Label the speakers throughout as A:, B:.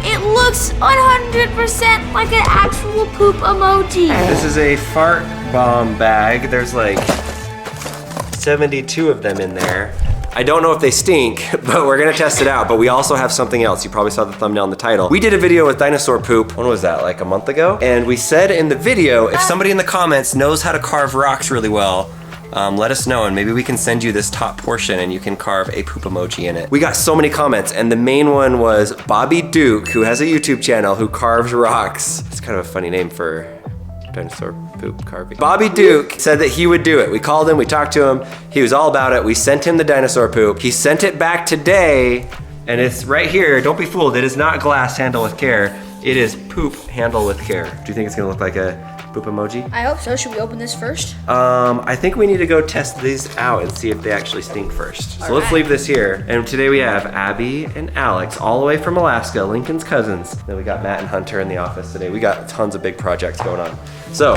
A: It looks 100% like an actual poop emoji.
B: This is a fart bomb bag. There's like 72 of them in there. I don't know if they stink, but we're gonna test it out. But we also have something else. You probably saw the thumbnail and the title. We did a video with Dinosaur Poop. When was that, like a month ago? And we said in the video, if somebody in the comments knows how to carve rocks really well, let us know and maybe we can send you this top portion and you can carve a poop emoji in it. We got so many comments and the main one was Bobby Duke, who has a YouTube channel who carves rocks. It's kind of a funny name for dinosaur poop carving. Bobby Duke said that he would do it. We called him, we talked to him. He was all about it. We sent him the dinosaur poop. He sent it back today and it's right here. Don't be fooled. It is not glass, handle with care. It is poop, handle with care. Do you think it's gonna look like a poop emoji?
A: I hope so. Should we open this first?
B: I think we need to go test these out and see if they actually stink first. So let's leave this here. And today we have Abby and Alex, all the way from Alaska, Lincoln's cousins. Then we got Matt and Hunter in the office today. We got tons of big projects going on. So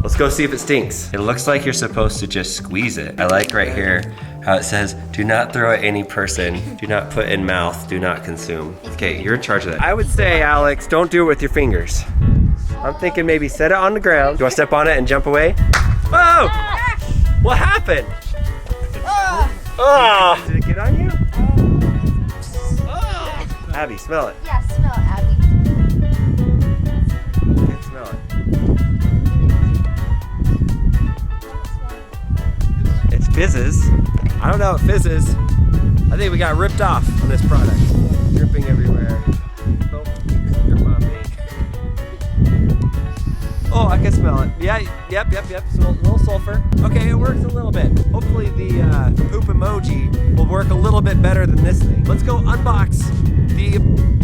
B: let's go see if it stinks. It looks like you're supposed to just squeeze it. I like right here how it says, do not throw at any person, do not put in mouth, do not consume. Okay, you're in charge of that. I would say, Alex, don't do it with your fingers. I'm thinking maybe set it on the ground. Do you want to step on it and jump away? Whoa! What happened? Oh! Did it get on you? Oh. Abby, smell it.
A: Yeah, smell it, Abby.
B: Can't smell it. It fizzes. I don't know, it fizzes. I think we got ripped off on this product. Dripping everywhere. Oh, drip on me. Oh, I can smell it. Yeah, yep. So a little sulfur. Okay, it works a little bit. Hopefully the poop emoji will work a little bit better than this thing. Let's go unbox the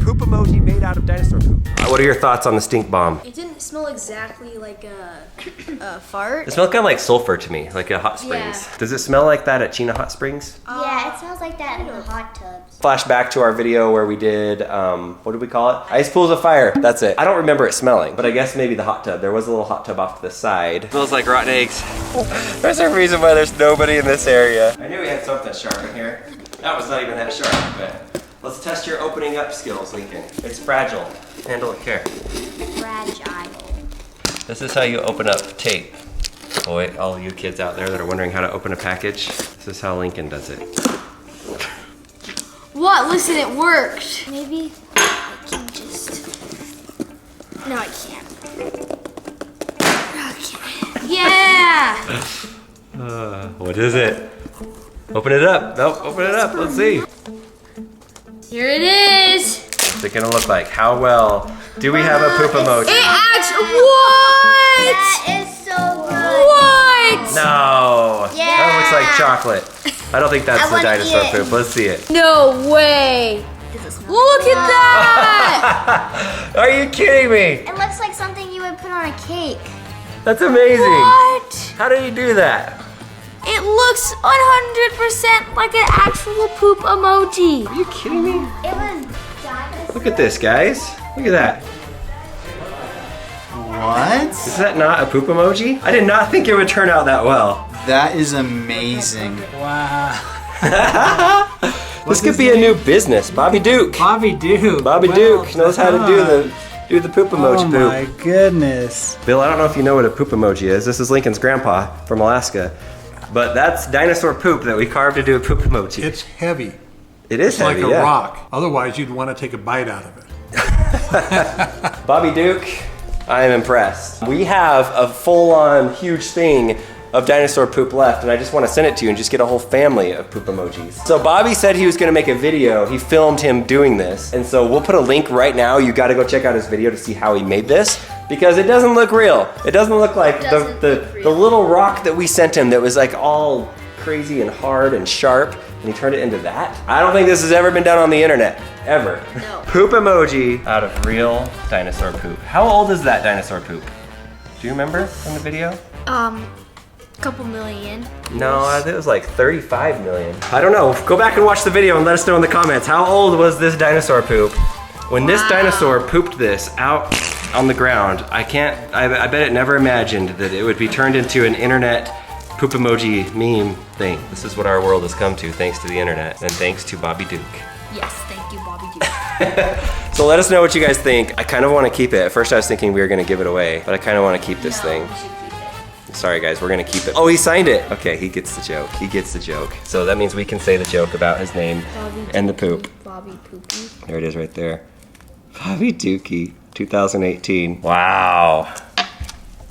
B: poop emoji made out of dinosaur poop. What are your thoughts on the stink bomb?
A: It didn't smell exactly like a fart.
B: It smells kind of like sulfur to me, like a hot springs.
A: Yeah.
B: Does it smell like that at Chena Hot Springs?
C: Yeah, it smells like that in the hot tubs.
B: Flashback to our video where we did, what did we call it? Ice pools of fire, that's it. I don't remember it smelling, but I guess maybe the hot tub. There was a little hot tub off to the side. Smells like rotten eggs. There's a reason why there's nobody in this area. I knew we had something sharp in here. That was not even that sharp, but let's test your opening up skills, Lincoln. It's fragile. Handle it with care.
C: Fragile.
B: This is how you open up tape. Boy, all you kids out there that are wondering how to open a package, this is how Lincoln does it.
A: What? Listen, it worked.
C: Maybe I can just...
A: No, I can't. Okay. Yeah!
B: What is it? Open it up. Nope, open it up. Let's see.
A: Here it is.
B: What's it gonna look like? How well do we have a poop emoji?
A: It actually, what?
C: That is so good.
A: What?
B: No.
C: Yeah.
B: That looks like chocolate. I don't think that's
C: I
B: the
C: wanna
B: dinosaur
C: eat it.
B: poop. Let's see it.
A: No way. Look at that.
B: Are you kidding me?
C: It looks like something you would put on a cake.
B: That's amazing.
A: What?
B: How did you do that?
A: It looks 100% like an actual poop emoji.
B: Are you kidding me?
C: It was dinosaur.
B: Look at this, guys. Look at that.
D: What?
B: Is that not a poop emoji? I did not think it would turn out that well.
D: That is amazing.
E: Wow.
B: This could be a new business. Bobby Duke.
E: Bobby Duke.
B: Bobby Duke knows how to do the poop emoji
E: Oh
B: poop.
E: my goodness.
B: Bill, I don't know if you know what a poop emoji is. This is Lincoln's grandpa from Alaska. But that's dinosaur poop that we carved to do a poop emoji.
F: It's heavy.
B: It is
F: It's
B: heavy,
F: like a
B: yeah.
F: rock. Otherwise, you'd want to take a bite out of it.
B: Bobby Duke, I am impressed. We have a full-on huge thing of dinosaur poop left, and I just want to send it to you and just get a whole family of poop emojis. So Bobby said he was going to make a video. He filmed him doing this, and so we'll put a link right now. You got to go check out his video to see how he made this, because it doesn't look real. It doesn't look like the little rock that we sent him that was like all crazy and hard and sharp, and he turned it into that. I don't think this has ever been done on the internet, ever.
A: No.
B: Poop emoji out of real dinosaur poop. How old is that dinosaur poop? Do you remember from the video?
A: Couple million.
B: No, I think it was like 35 million. I don't know. Go back and watch the video and let us know in the comments. How old was this dinosaur poop? When this dinosaur pooped this out on the ground, I bet it never imagined that it would be turned into an internet poop emoji meme thing. This is what our world has come to thanks to the internet and thanks to Bobby Duke.
A: Yes, thank you, Bobby Duke.
B: So let us know what you guys think. I kind of want to keep it. At first I was thinking we were going to give it away, but I kind of want to keep this thing.
A: We should keep it.
B: Sorry guys, we're going to keep it. Oh, he signed it. Okay, he gets the joke. He gets the joke. So that means we can say the joke about his name and the poop.
A: Bobby Poopy.
B: There it is right there. Bobby Dookie, 2018. Wow.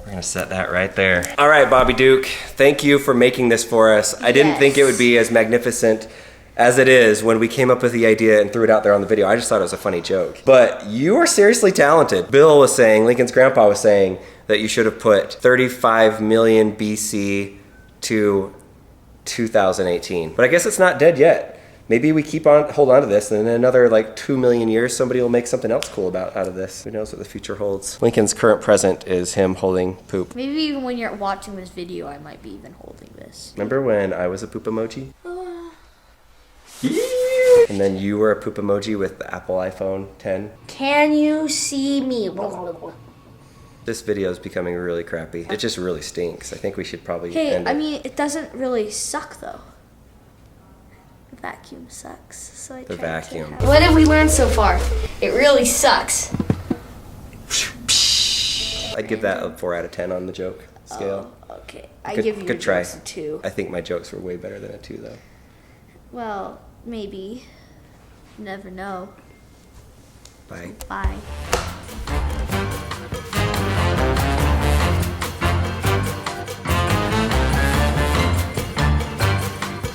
B: We're gonna set that right there. All right, Bobby Duke, thank you for making this for us. I didn't think it would be as magnificent as it is when we came up with the idea and threw it out there on the video. I just thought it was a funny joke. But you are seriously talented. Bill was saying, Lincoln's grandpa was saying that you should have put 35 million BC to 2018. But I guess it's not dead yet. Maybe we hold on to this, and in another like 2 million years, somebody will make something else cool out of this. Who knows what the future holds? Lincoln's current present is him holding poop.
A: Maybe even when you're watching this video, I might be even holding this.
B: Remember when I was a poop emoji? And then you were a poop emoji with the Apple iPhone 10?
A: Can you see me?
B: This video is becoming really crappy. It just really stinks. I think we should probably
A: Hey,
B: end it.
A: I mean, it doesn't really suck though. The vacuum sucks. So I
B: The
A: tried to
B: vacuum.
A: have- What have we learned so far? It really sucks.
B: I'd give that a 4 out of 10 on the joke scale.
A: Oh, okay. I
B: Good-
A: give you
B: good try.
A: jokes a 2.
B: I think my jokes were way better than a 2 though.
A: Well, maybe. Never know.
B: Bye.
A: Bye.